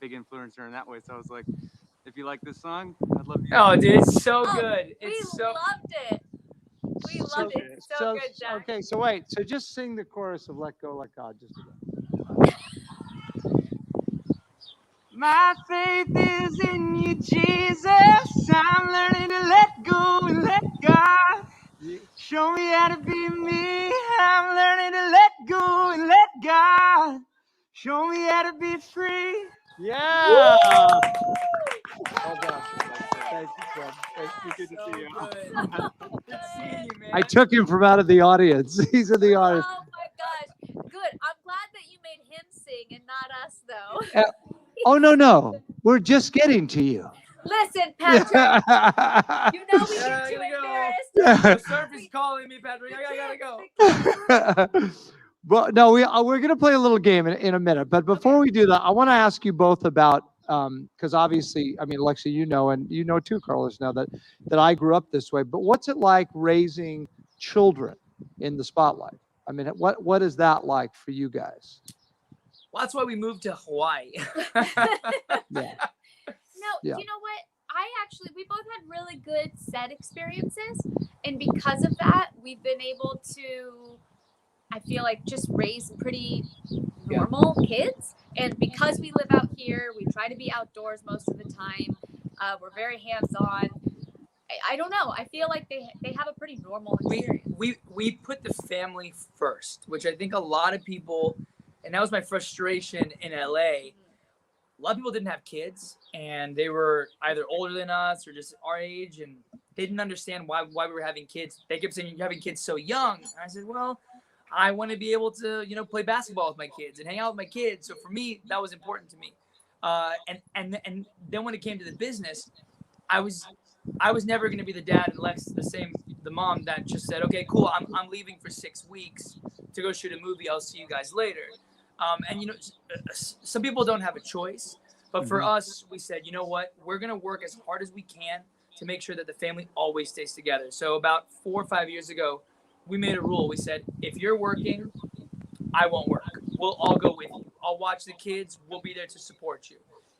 big influencer in that way. So I was like, if you like this song, I'd love you. Oh, dude, it's so good. We loved it. We loved it. It's so good, Jack. Okay, so wait. So just sing the chorus of Let Go, Let God. Just again. My faith is in you, Jesus. I'm learning to let go and let God. Show me how to be me. I'm learning to let go and let God. Show me how to be free. Yeah. Well done. Thank you, son. Good to see you. Good seeing you, man. I took him from out of the audience. He's in the audience. Oh my gosh. Good. I'm glad that you made him sing and not us, though. Oh, no. We're just getting to you. Listen, Patrick. You know we get too embarrassed. The surf is calling me, Patrick. I gotta go. Well, no, we're going to play a little game in a minute. But before we do that, I want to ask you both about, because obviously, I mean, Alexa, you know, and you know too, Carlos, now that I grew up this way. But what's it like raising children in the spotlight? I mean, what is that like for you guys? Well, that's why we moved to Hawaii. Yeah. No, you know what? We both had really good set experiences. And because of that, we've been able to, I feel like, just raise pretty normal kids. And because we live out here, we try to be outdoors most of the time. We're very hands-on. I don't know. I feel like they have a pretty normal experience. We put the family first, which I think a lot of people, and that was my frustration in LA. A lot of people didn't have kids, and they were either older than us or just our age, and they didn't understand why we were having kids. They kept saying, you're having kids so young. And I said, well, I want to be able to, play basketball with my kids and hang out with my kids. So for me, that was important to me. And then when it came to the business, I was never going to be the dad unless the mom that just said, okay, cool, I'm leaving for 6 weeks to go shoot a movie. I'll see you guys later. And some people don't have a choice, but for us, we said, you know what, we're going to work as hard as we can to make sure that the family always stays together. So about 4 or 5 years ago, we made a rule. We said, if you're working, I won't work. We'll all go with you. I'll watch the kids. We'll be there to support you.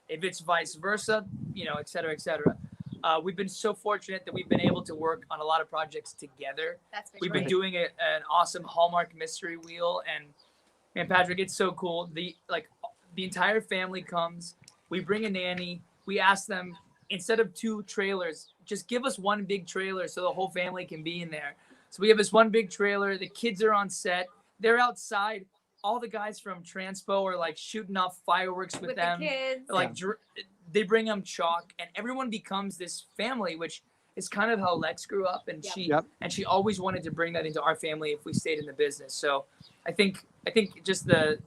If it's vice versa, et cetera, et cetera. We've been so fortunate that we've been able to work on a lot of projects together. We've been doing an awesome Hallmark mystery wheel, and Patrick, it's so cool. The entire family comes. We bring a nanny. We ask them, instead of 2 trailers, just give us 1 big trailer so the whole family can be in there. So we have this 1 big trailer. The kids are on set. They're outside. All the guys from Transpo are shooting off fireworks with them. The kids. They bring them chalk, and everyone becomes this family, which it's kind of how Lex grew up, and she always wanted to bring that into our family if we stayed in the business. So I think just the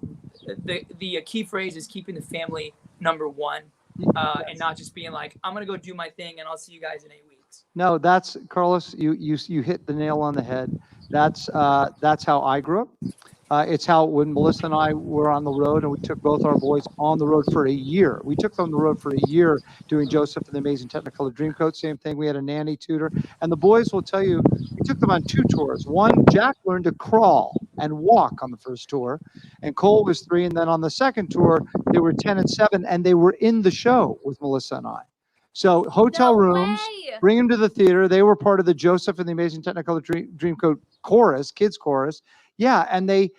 key phrase is keeping the family number one, and not just being like, I'm gonna go do my thing and I'll see you guys in 8 weeks. No, that's Carlos. You hit the nail on the head. That's how I grew up. It's how when Melissa and I were on the road, and we took both our boys on the road for a year. We took them on the road for a year doing Joseph and the Amazing Technicolor Dreamcoat. Same thing. We had a nanny tutor, and the boys will tell you we took them on 2 tours. One, Jack learned to crawl and walk on the first tour, and Cole was 3. And then on the second tour, they were 10 and 7, and they were in the show with Melissa and I. So hotel rooms, bring them to the theater. They were part of the Joseph and the Amazing Technicolor Dreamcoat chorus, kids chorus. Yeah, and they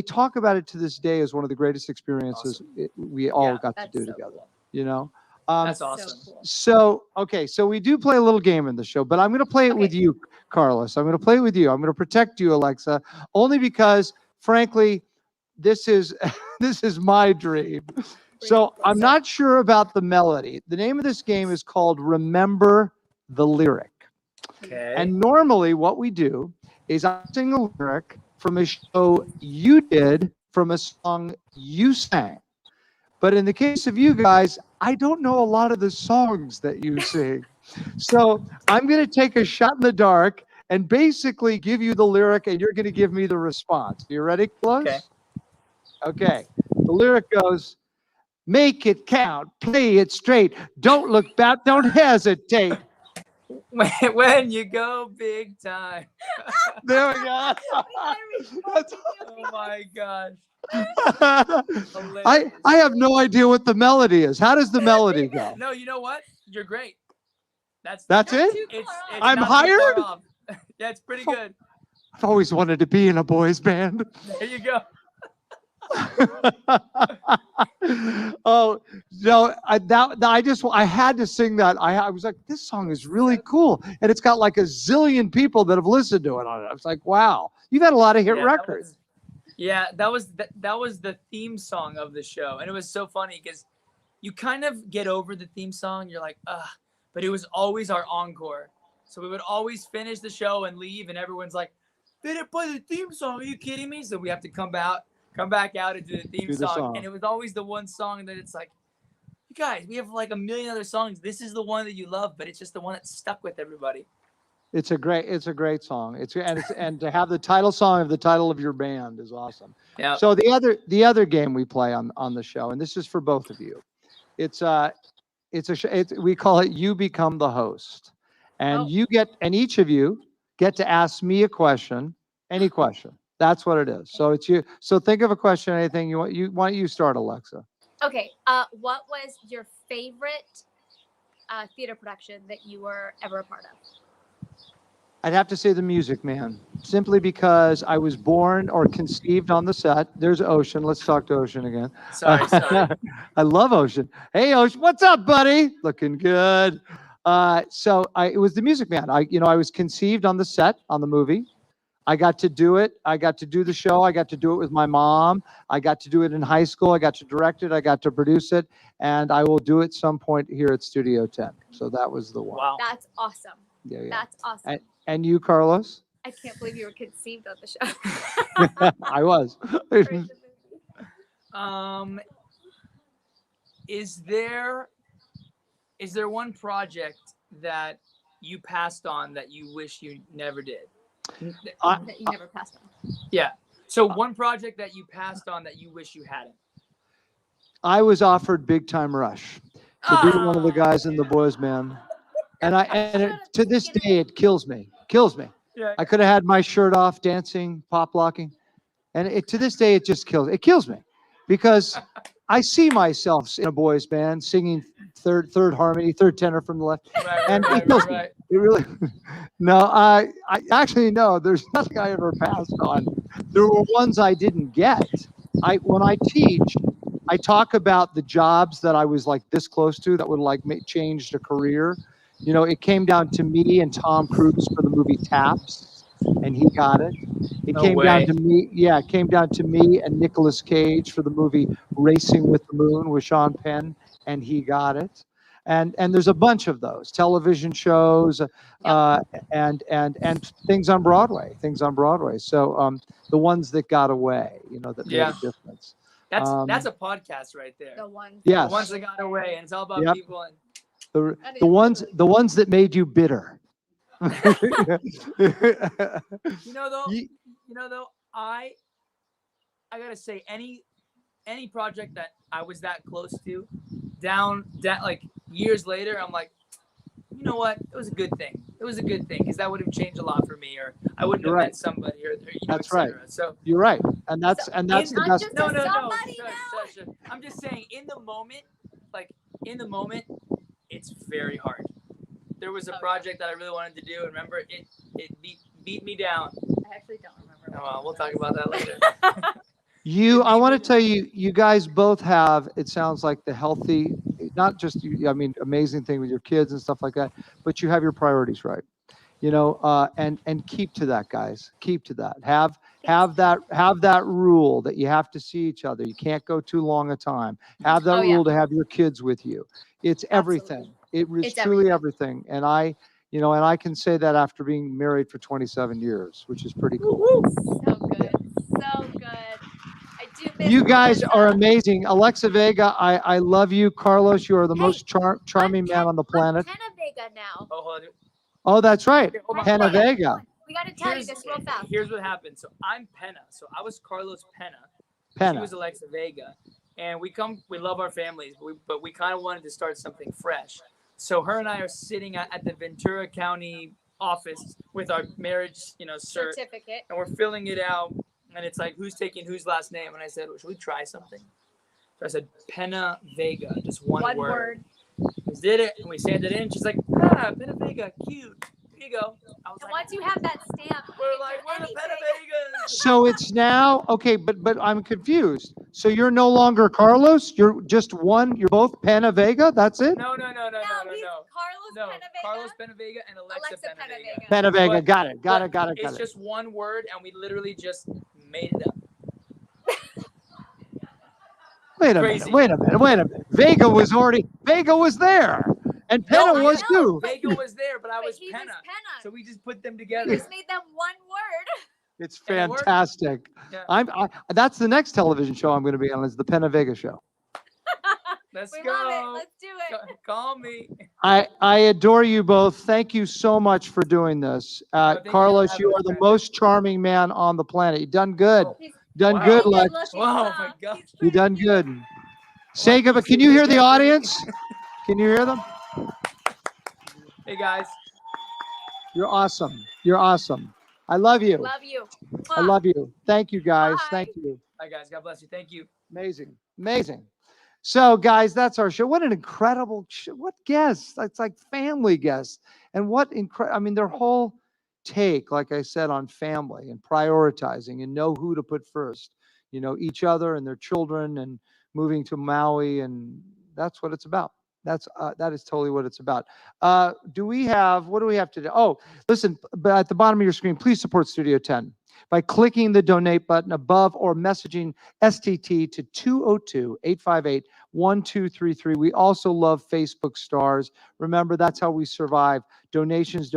talk about it to this day as one of the greatest experiences we all got to do together. Cool. You know, that's awesome. So okay, so we do play a little game in the show, but I'm going to play it with you, Carlos. I'm going to play it with you. I'm going to protect you, Alexa, only because, frankly, this is my dream. So I'm not sure about the melody. The name of this game is called Remember the Lyric. Okay. And normally what we do is I sing a lyric from a show you did, from a song you sang. But in the case of you guys, I don't know a lot of the songs that you sing. So I'm going to take a shot in the dark and basically give you the lyric, and you're going to give me the response. You ready, Close? Okay. Okay. The lyric goes, make it count, play it straight, don't look back, don't hesitate. When you go big time. There we go. Oh my gosh. I have no idea what the melody is. How does the melody go? No, you know what? You're great. That's it? It's I'm not too hired? far off. Yeah, it's pretty good. I've always wanted to be in a boys band. There you go. Oh no! I had to sing that. I was like, this song is really cool, and it's got like a zillion people that have listened to it on it. I was like, wow, you've had a lot of hit records. That was the theme song of the show, and it was so funny because you kind of get over the theme song. You're like, ugh, but it was always our encore. So we would always finish the show and leave, and everyone's like, they didn't play the theme song. Are you kidding me? So we have to come back out and do the theme song. And it was always the one song that it's like, you guys, we have like a million other songs. This is the one that you love, but it's just the one that stuck with everybody. It's a great song. And to have the title song of the title of your band is awesome. Yeah. So the other game we play on the show, and this is for both of you. We call it You Become the Host. And each of you get to ask me a question, any question. That's what it is. So it's you. So think of a question, anything you want. Why don't you start, Alexa? Okay. What was your favorite theater production that you were ever a part of? I'd have to say The Music Man, simply because I was born or conceived on the set. There's Ocean. Let's talk to Ocean again. Sorry. I love Ocean. Hey, Ocean, what's up, buddy? Looking good. It was The Music Man. I was conceived on the set on the movie. I got to do it. I got to do the show. I got to do it with my mom. I got to do it in high school. I got to direct it. I got to produce it. And I will do it some point here at Studio 10. So that was the one. Wow. That's awesome. Yeah. That's awesome. And you, Carlos? I can't believe you were conceived on the show. I was. Is there one project that you passed on that you wish you never did? That you never passed on. Yeah. So one project that you passed on that you wish you hadn't. I was offered Big Time Rush to be one of the guys in the boys band. To this day, it kills me. Yeah. I could have had my shirt off dancing, pop locking. And to this day, it just kills me because I see myself in a boys band singing third harmony, third tenor from the left. It kills me. It really, no, I actually, no, there's nothing I ever passed on. There were ones I didn't get. When I teach, I talk about the jobs that I was like this close to that would like change the career. It came down to me and Tom Cruise for the movie Taps, and he got it. It came down to me and Nicolas Cage for the movie Racing with the Moon with Sean Penn, and he got it. And there's a bunch of those television shows, and things on Broadway, So the ones that got away, that made a difference. That's a podcast right there. The ones. Yes. The ones that got away, and it's all about Yep. people. And The ones that made you bitter. Though, I gotta say, any project that I was that close to, down like years later, I'm like, you know what? It was a good thing. It was a good thing because that would have changed a lot for me, or I wouldn't have met somebody, or That's et cetera. right. So you're right, and that's the best. No. Sasha, I'm just saying, in the moment, it's very hard. There was a project that I really wanted to do, and remember, it beat me down. I actually don't remember. Oh, well, we'll talk about that later. I want to tell you, you guys both have, it sounds like, the healthy, not just you, I mean, amazing thing with your kids and stuff like that, but you have your priorities right, and keep to that, guys. Keep to that. Have that rule that you have to see each other. You can't go too long a time. Have that rule to have your kids with you. It's everything. It's truly everything. And I can say that after being married for 27 years, which is pretty cool. So good. So good. I do miss You guys are amazing. Alexa Vega, I love you. Carlos, you are the most charming man on the planet. PenaVega now. Oh, that's right. PenaVega. PenaVega. We got to tell you this real fast. Here's what happened. So I'm Penna. So I was Carlos Penna. She was Alexa Vega. And we love our families, but we kind of wanted to start something fresh. So her and I are sitting at the Ventura County office with our marriage, certificate, and we're filling it out. And it's like, who's taking whose last name? And I said, well, should we try something? So I said, PenaVega, just one word. We did it, and we sent it in. She's like, PenaVega, cute. Here you go. I was and once you have that stamp, we're the PenaVegas. So it's now, okay, but I'm confused. So you're no longer Carlos? You're just one? You're both PenaVega? That's it? No. Carlos PenaVega and Alexa PenaVega. PenaVega, got it. It's just one word, and we literally just made it up. Wait a minute. Vega was there. And Penna was too. Vega was there, but I was Penna. So we just put them together. We just made them one word. It's fantastic. That's the next television show I'm going to be on, is the PenaVega show. Let's go. Love it. Let's do it. Call me. I adore you both. Thank you so much for doing this. Carlos, you are the most charming man on the planet. You've done good. Good, Lex. Oh my God. You've done good. Say goodbye. Can you hear the audience? Can you hear them? Hey guys. You're awesome. I love you. Love you. I love you. Thank you, guys. Bye. Thank you. Bye, guys. God bless you. Thank you. Amazing. So, guys, that's our show. What an incredible show. What guests. It's like family guests. And what incredible, I mean, their whole take, like I said, on family and prioritizing and know who to put first, each other and their children, and moving to Maui. And that's what it's about. That is totally what it's about. What do we have today? Oh, listen, but at the bottom of your screen, please support Studio 10 by clicking the donate button above or messaging STT to 202-858-1233. We also love Facebook stars. Remember, that's how we survive. Donations.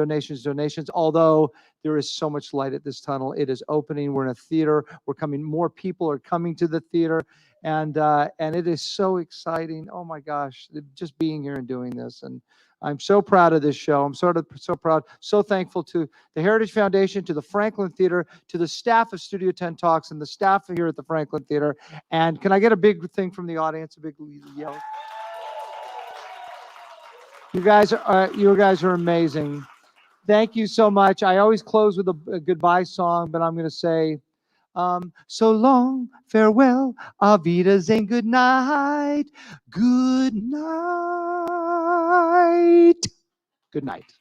Although there is so much light at this tunnel, it is opening. We're in a theater. More people are coming to the theater. And it is so exciting. Oh my gosh, just being here and doing this. And I'm so proud of this show. I'm so proud, so thankful to the Heritage Foundation, to the Franklin Theater, to the staff of Studio Tenn Talks, and the staff here at the Franklin Theater. And can I get a big thing from the audience? A big yell. You guys are amazing. Thank you so much. I always close with a goodbye song, but I'm going to say, so long, farewell, auf Wiedersehen, good night, good night, good night.